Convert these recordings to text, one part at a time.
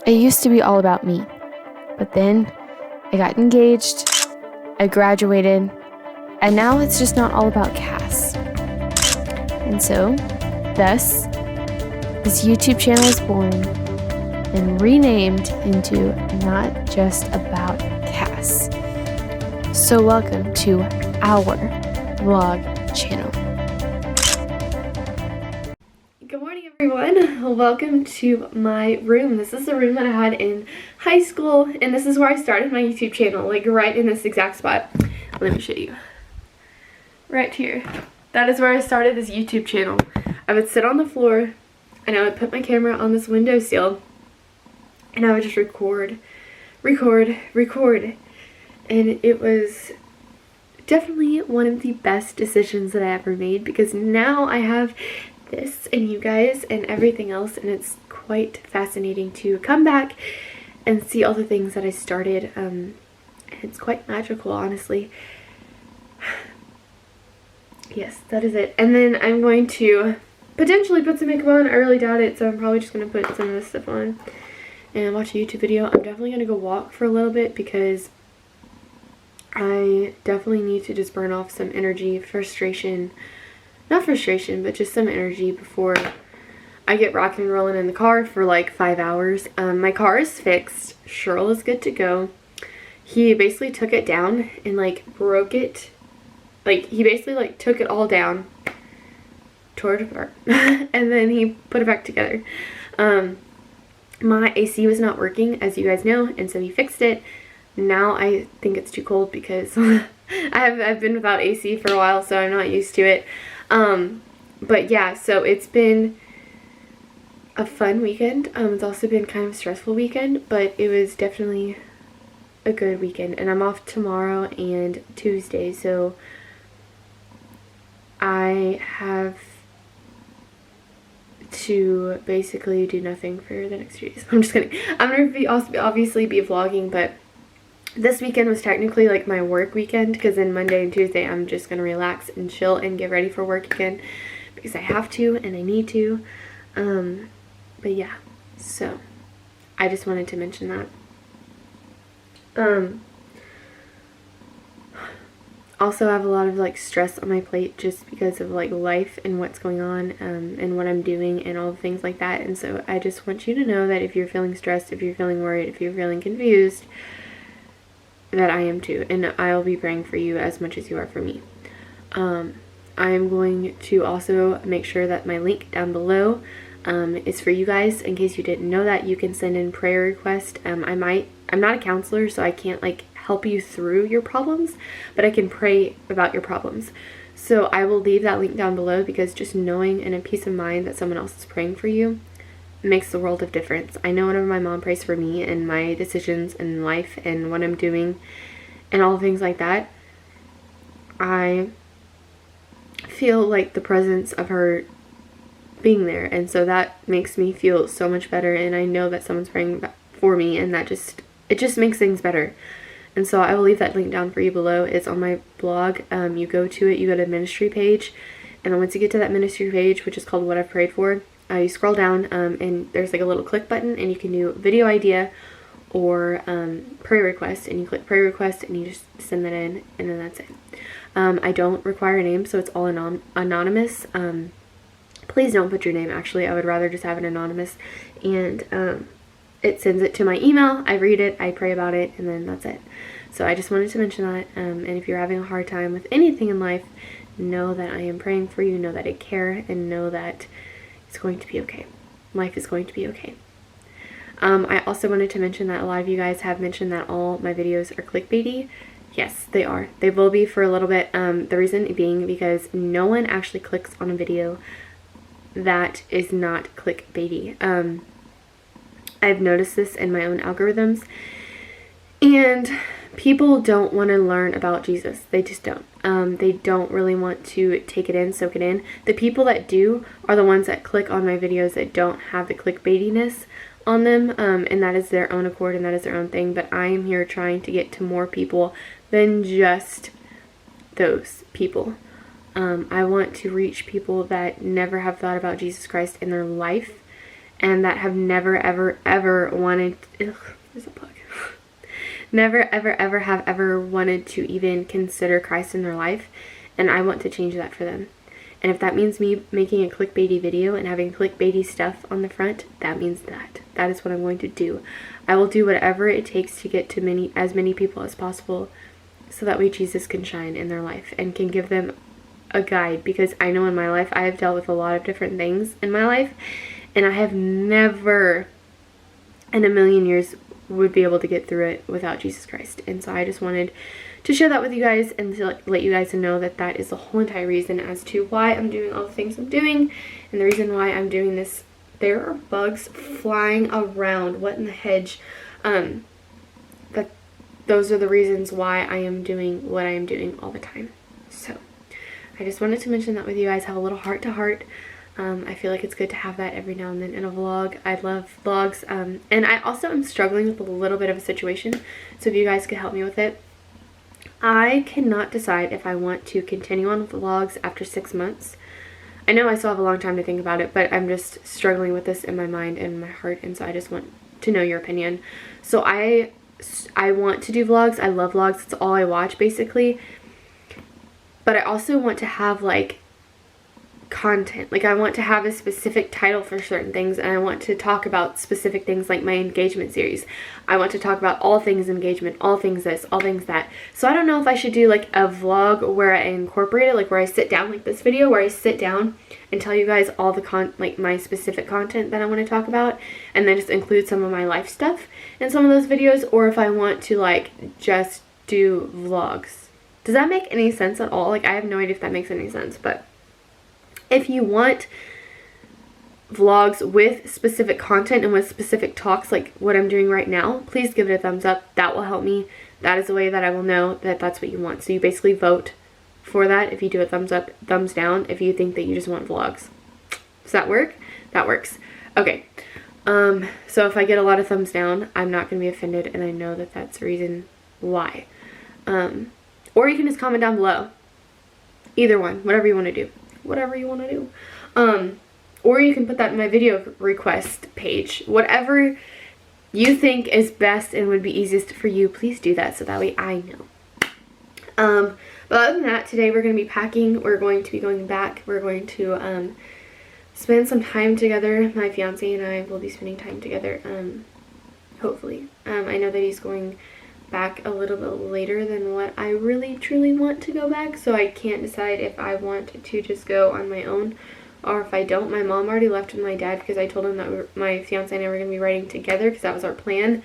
It used to be all about me, but then I got engaged, I graduated, and now it's just not all about Cass. And so, thus, this YouTube channel was born and renamed into Not Just About Cass. So welcome to our vlog channel. Good morning, everyone. Welcome to my room. This is the room that I had in high school, and this is where I started my YouTube channel, like right in this exact spot. Let me show you. Right here. That is where I started this YouTube channel. I would sit on the floor, and I would put my camera on this windowsill, and I would just record. And it was definitely one of the best decisions that I ever made, because now I have this and you guys and everything else, and it's quite fascinating to come back and see all the things that I started. It's quite magical, honestly. Yes, that is it. And then I'm going to potentially put some makeup on. I really doubt it, so I'm probably just going to put some of this stuff on and watch a YouTube video. I'm definitely going to go walk for a little bit because I definitely need to just burn off some energy, not frustration, but just some energy before I get rocking and rolling in the car for like 5 hours. My car is fixed. Cheryl is good to go. He basically took it down and like broke it. Like he basically like took it all down, tore it apart, and then he put it back together. My AC was not working, as you guys know, and so he fixed it. Now I think it's too cold because I've been without AC for a while, so I'm not used to it. But yeah, so it's been a fun weekend. It's also been kind of a stressful weekend, but it was definitely a good weekend. And I'm off tomorrow and Tuesday, so I have to basically do nothing for the next 2 days. I'm just kidding. I'm gonna obviously be vlogging, but this weekend was technically like my work weekend, because then Monday and Tuesday I'm just gonna relax and chill and get ready for work again because I have to and I need to. But yeah, so I just wanted to mention that. Also, I have a lot of like stress on my plate just because of like life and what's going on, and what I'm doing and all the things like that. And so I just want you to know that if you're feeling stressed, if you're feeling worried, if you're feeling confused, that I am too, and I'll be praying for you as much as you are for me. I am going to also make sure that my link down below is for you guys. In case you didn't know that, you can send in prayer requests. I'm not a counselor, so I can't like help you through your problems, but I can pray about your problems. So I will leave that link down below, because just knowing and a peace of mind that someone else is praying for you makes the world of difference. I know whenever my mom prays for me and my decisions in life and what I'm doing and all things like that, I feel like the presence of her being there, and so that makes me feel so much better. And I know that someone's praying for me, and it just makes things better. And so I will leave that link down for you below. It's on my blog. You go to it, you go to ministry page, and then once you get to that ministry page, which is called What I've Prayed For, you scroll down, and there's like a little click button, and you can do video idea or prayer request, and you click prayer request and you just send that in, and then that's it. I don't require a name, so it's all anonymous. Please don't put your name, actually. I would rather just have it anonymous. And it sends it to my email. I read it, I pray about it, and then that's it. So I just wanted to mention that. And if you're having a hard time with anything in life, know that I am praying for you, know that I care, and know that it's going to be okay. Life is going to be okay. I also wanted to mention that a lot of you guys have mentioned that all my videos are clickbaity. Yes, they are. They will be for a little bit. The reason being because no one actually clicks on a video that is not clickbaity. I've noticed this in my own algorithms, and people don't want to learn about Jesus. They just don't. They don't really want to take it in, soak it in. The people that do are the ones that click on my videos that don't have the clickbaitiness on them, and that is their own accord and that is their own thing. But I am here trying to get to more people than just those people. I want to reach people that never have thought about Jesus Christ in their life, and that have never ever ever wanted, ugh, there's a bug. Never ever ever have ever wanted to even consider Christ in their life, and I want to change that for them. And if that means me making a clickbaity video and having clickbaity stuff on the front, that means that is what I'm going to do. I will do whatever it takes to get to as many people as possible, so that way Jesus can shine in their life and can give them a guide, because I know in my life I have dealt with a lot of different things in my life, and I have never in a million years would be able to get through it without Jesus Christ. And so I just wanted to share that with you guys, and to let you guys know that that is the whole entire reason as to why I'm doing all the things I'm doing, and the reason why I'm doing this. There are bugs flying around. What in the hedge? Those are the reasons why I am doing what I am doing all the time. So I just wanted to mention that with you guys. Have a little heart to heart. I feel like it's good to have that every now and then in a vlog. I love vlogs, and I also am struggling with a little bit of a situation, so if you guys could help me with it. I cannot decide if I want to continue on with vlogs after 6 months. I know I still have a long time to think about it, but I'm just struggling with this in my mind and my heart, and so I just want to know your opinion. So I want to do vlogs. I love vlogs. It's all I watch basically. But I also want to have like content. Like I want to have a specific title for certain things, and I want to talk about specific things, like my engagement series. I want to talk about all things engagement, all things this, all things that. So I don't know if I should do like a vlog where I incorporate it, like where I sit down, like this video where I sit down and tell you guys all the like my specific content that I want to talk about, and then just include some of my life stuff in some of those videos, or if I want to like just do vlogs. Does that make any sense at all? Like I have no idea if that makes any sense, but if you want vlogs with specific content and with specific talks like what I'm doing right now, please give it a thumbs up. That will help me. That is a way that I will know that that's what you want. So you basically vote for that if you do a thumbs up, thumbs down if you think that you just want vlogs. Does that work? That works. Okay. So if I get a lot of thumbs down, I'm not going to be offended, and I know that that's the reason why. Or you can just comment down below. Either one. Whatever you want to do. Whatever you want to do. Or you can put that in my video request page. Whatever you think is best and would be easiest for you, please do that so that way I know. But other than that, today we're going to be packing. We're going to be going back. We're going to spend some time together. My fiance and I will be spending time together, hopefully. I know that he's going back a little bit later than what I really truly want to go back, so I can't decide if I want to just go on my own or if I don't. My mom already left with my dad because I told him that my fiance and I were going to be riding together because that was our plan.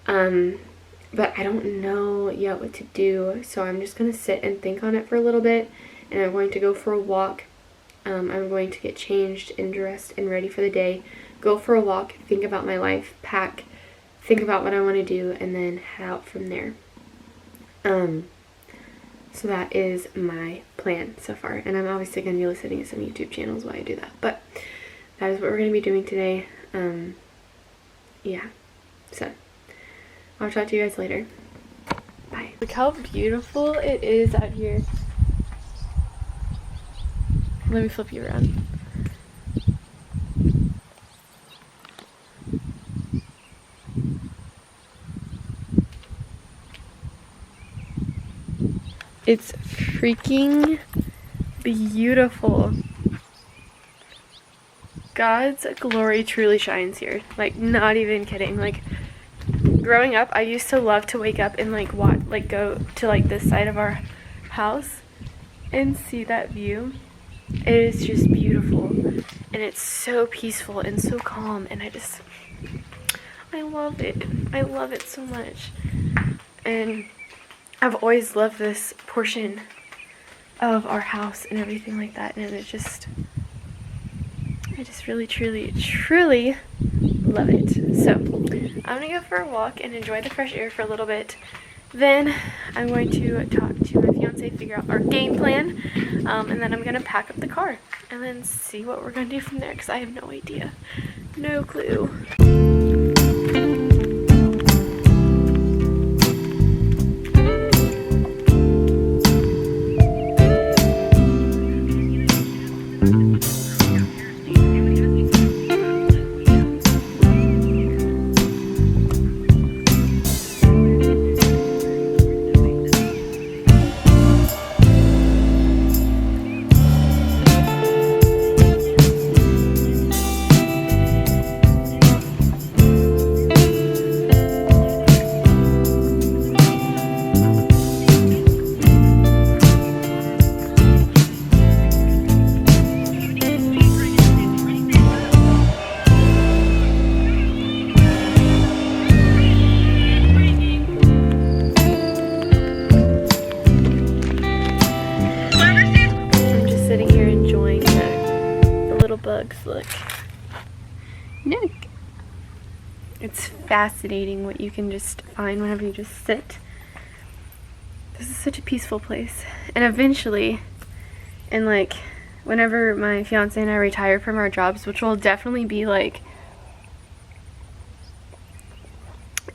But I don't know yet what to do, so I'm just going to sit and think on it for a little bit, and I'm going to go for a walk. I'm going to get changed and dressed and ready for the day, go for a walk, think about my life, pack, think about what I want to do, and then head out from there. So that is my plan so far, and I'm obviously going to be listening to some YouTube channels while I do that, but that is what we're going to be doing today. Yeah, so I'll talk to you guys later. Bye. Look how beautiful it is out here. Let me flip you around. It's freaking beautiful. God's glory truly shines here. Like, not even kidding. Like, growing up, I used to love to wake up and go to like this side of our house and see that view. It is just beautiful, and it's so peaceful and so calm, and I love it. I love it so much. And I've always loved this portion of our house and everything like that, and I just really, truly love it. So I'm gonna go for a walk and enjoy the fresh air for a little bit. Then I'm going to talk to my fiance, figure out our game plan, and then I'm gonna pack up the car and then see what we're gonna do from there, because I have no idea, no clue. It's fascinating what you can just find whenever you just sit. This is such a peaceful place. And eventually, and like, whenever my fiance and I retire from our jobs, which will definitely be like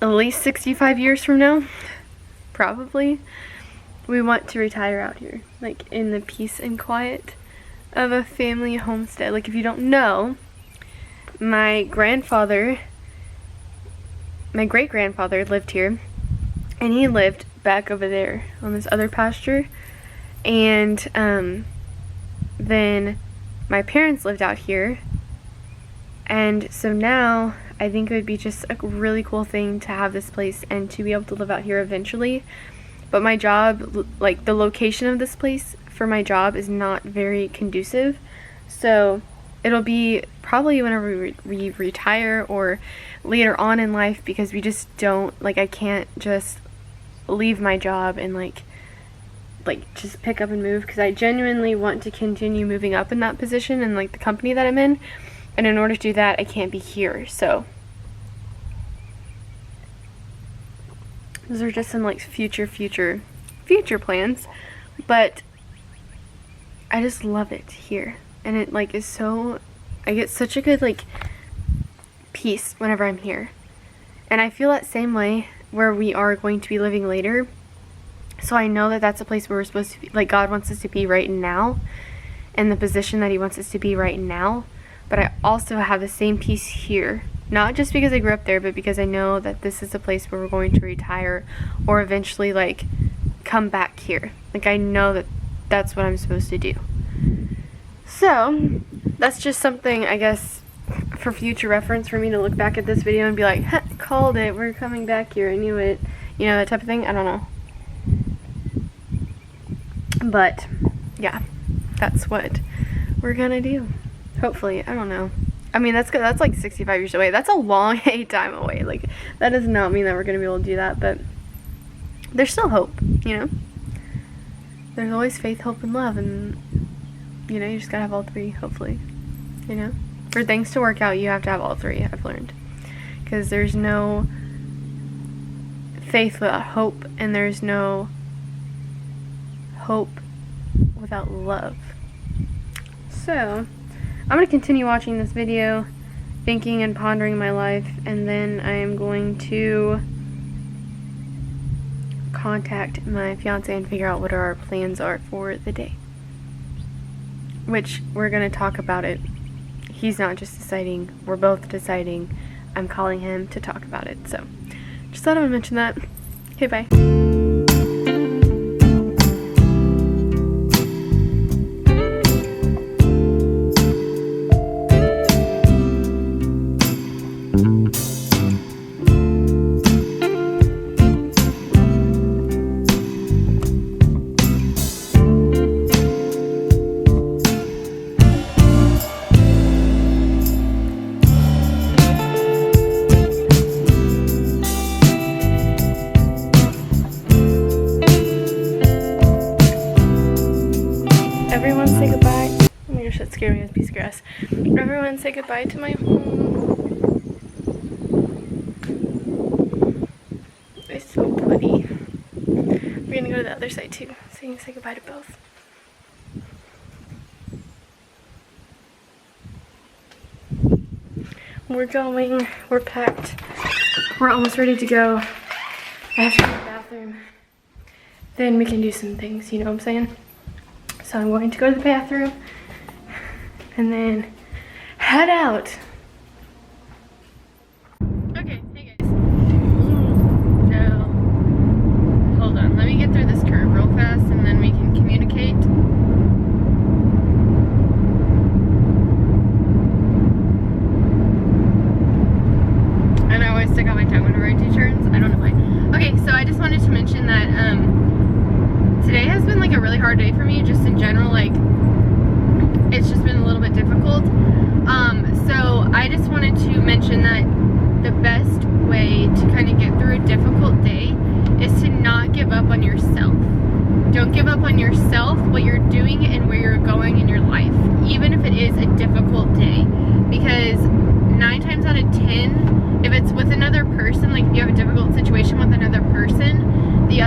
at least 65 years from now, probably, we want to retire out here, like in the peace and quiet of a family homestead. Like, if you don't know, my great-grandfather lived here, and he lived back over there on this other pasture, and then my parents lived out here, and so now I think it would be just a really cool thing to have this place and to be able to live out here eventually. But my job, like the location of this place for my job, is not very conducive, so it'll be probably whenever we retire or later on in life, because we just don't, like, I can't just leave my job and like just pick up and move, because I genuinely want to continue moving up in that position and like the company that I'm in, and in order to do that I can't be here. So those are just some like future plans, but I just love it here, and it like is so, I get such a good like peace whenever I'm here. And I feel that same way where we are going to be living later. So I know that that's a place where we're supposed to be, like God wants us to be right now, and the position that he wants us to be right now. But I also have the same peace here, not just because I grew up there, but because I know that this is a place where we're going to retire or eventually like come back here. Like, I know that that's what I'm supposed to do. So that's just something, I guess, for future reference for me to look back at this video and be like, called it, we're coming back here, I knew it, you know, that type of thing. I don't know, but yeah, that's what we're gonna do, hopefully. I don't know, I mean, that's like 65 years away. That's a long time away. Like, that does not mean that we're gonna be able to do that, but there's still hope, you know. There's always faith, hope, and love, and you know, you just gotta have all three, hopefully, you know. For things to work out, you have to have all three, I've learned. Because there's no faith without hope, and there's no hope without love. So, I'm going to continue watching this video, thinking and pondering my life, and then I am going to contact my fiance and figure out what our plans are for the day. Which, we're going to talk about it. He's not just deciding, we're both deciding. I'm calling him to talk about it. So, just thought I would mention that. Okay, bye. Everyone say goodbye. Oh my gosh, that scared me as a piece of grass. Everyone say goodbye to my home. It's so pretty. We're gonna go to the other side too, so you can say goodbye to both. We're going, we're packed, we're almost ready to go. I have to go to the bathroom. Then we can do some things, you know what I'm saying? So I'm going to go to the bathroom and then head out. Okay, hey guys. No. Hold on, let me get through this curve real fast and then we can communicate. And I always stick out my tongue whenever I do turns. I don't know why. Okay, so I just wanted to mention that today has been like a really hard day for me, just in general. Like, it's just been a little bit difficult. So I just wanted to mention that the best way to kind of get through a difficult day is to not give up on yourself. Don't give up on yourself, what you're doing, and where you're going in your life, even if it is a difficult day. Because 9 times out of 10, if it's within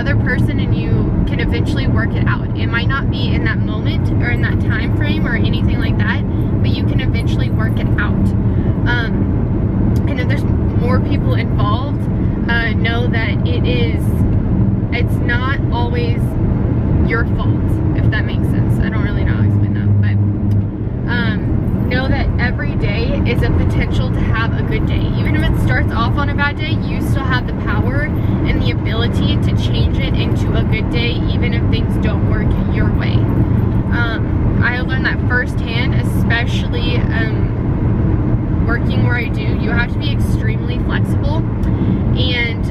other person and you can eventually work it out. It might not be in that moment or in that time frame or anything like that, but you can eventually work it out. And if there's more people involved, know that it's not always your fault, if that makes sense. I don't really know how to explain that, but know that every day is a potential to have a good day. Even if it starts off on a bad day, you still have the power and the ability to change it into a good day, even if things don't work your way. I have learned that firsthand, especially working where I do. You have to be extremely flexible, and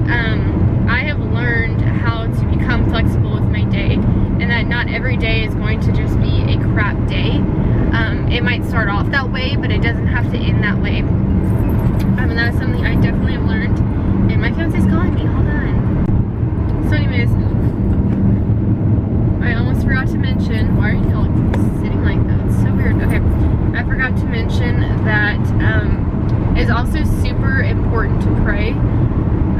I have learned how to become flexible with my day, and that not every day is going to just be a crap day. It might start off that way, but it doesn't have to end that way. And that's something I definitely have learned. And my fiance's calling me. Hold on. So anyways, I almost forgot to mention, why are you all sitting like that? It's so weird. Okay, I forgot to mention that it's also super important to pray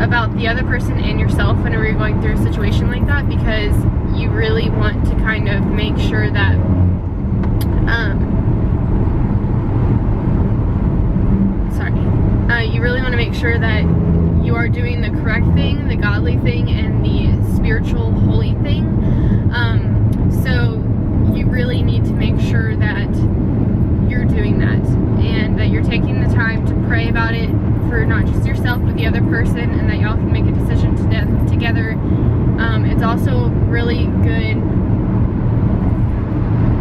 about the other person and yourself whenever you're going through a situation like that, because you really want to kind of make sure that you really want to make sure that you are doing the correct thing, the godly thing, and the spiritual holy thing. So you really need to make sure that you're doing that, and that you're taking the time to pray about it for not just yourself but the other person, and that y'all can make a decision together. It's also really good.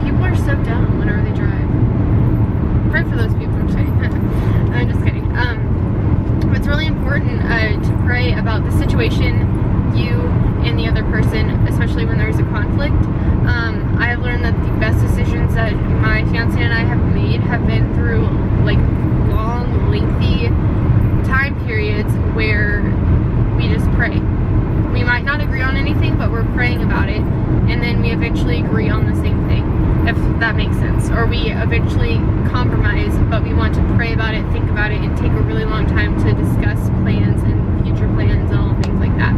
People are so dumb whenever they drive. Pray for those people. I'm kidding. I'm just kidding. It's really important to pray about the situation, you and the other person, especially when there's a conflict. I have learned that the best decisions that my fiance and I have made have been through like long, lengthy time periods where we just pray. We might not agree on anything, but we're praying about it, and then we eventually agree on the same thing, if that makes sense. Or we eventually compromise, but we want to pray about it, think about it, and take a really long time to discuss plans and future plans and all things like that.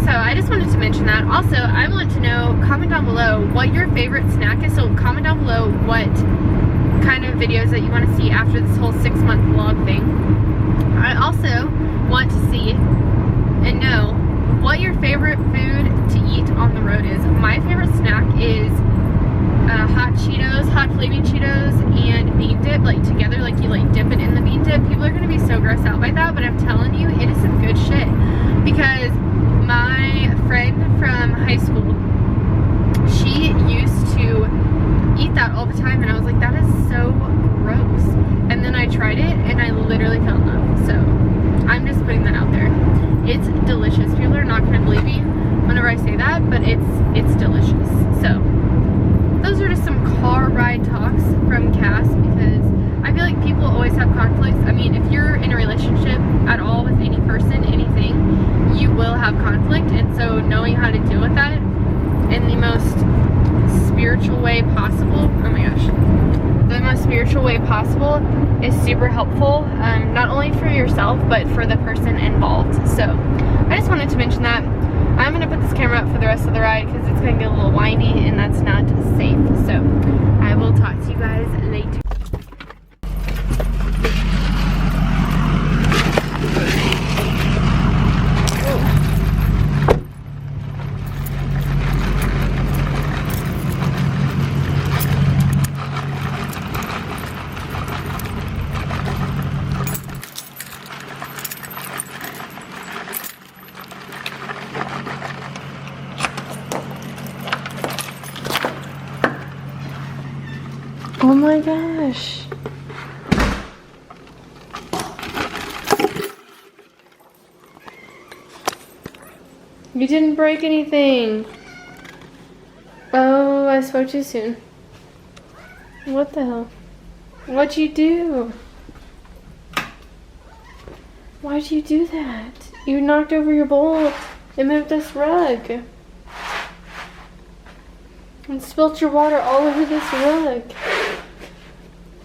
So I just wanted to mention that. Also, I want to know, comment down below what your favorite snack is. So comment down below what kind of videos that you want to see after this whole 6-month vlog thing. I also want to see and know what your favorite food to eat on the road is. My favorite snack is hot Cheetos, hot flaming Cheetos, and bean dip, like together, like you like dip it in the bean dip. People are gonna be so grossed out by that, but I'm telling you, it is some good shit. Because my friend from high school, she used to eat that all the time, and I was like, that is so gross. And then I tried it, and I literally fell in love. So I'm just putting that out there. It's delicious. People are not gonna believe me whenever I say that, but it's delicious. So those are just some car ride talks from Cass, because I feel like people always have conflicts. I mean, if you're in a relationship at all with any person, anything, you will have conflict, and so knowing how to deal with that in the most spiritual way possible, oh my gosh, the most spiritual way possible is super helpful, not only for yourself, but for the person involved. So I just wanted to mention that. I'm going to put this camera up for the rest of the ride because it's going to get a little windy and that's not safe. So I will talk to you guys later. Oh my gosh. You didn't break anything. Oh, I spoke too soon. What the hell? What'd you do? Why'd you do that? You knocked over your bowl and moved this rug. And spilt your water all over this rug.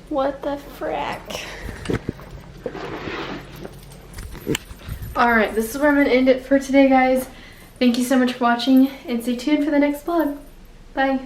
What the frack? Alright, this is where I'm going to end it for today, guys. Thank you so much for watching, and stay tuned for the next vlog. Bye.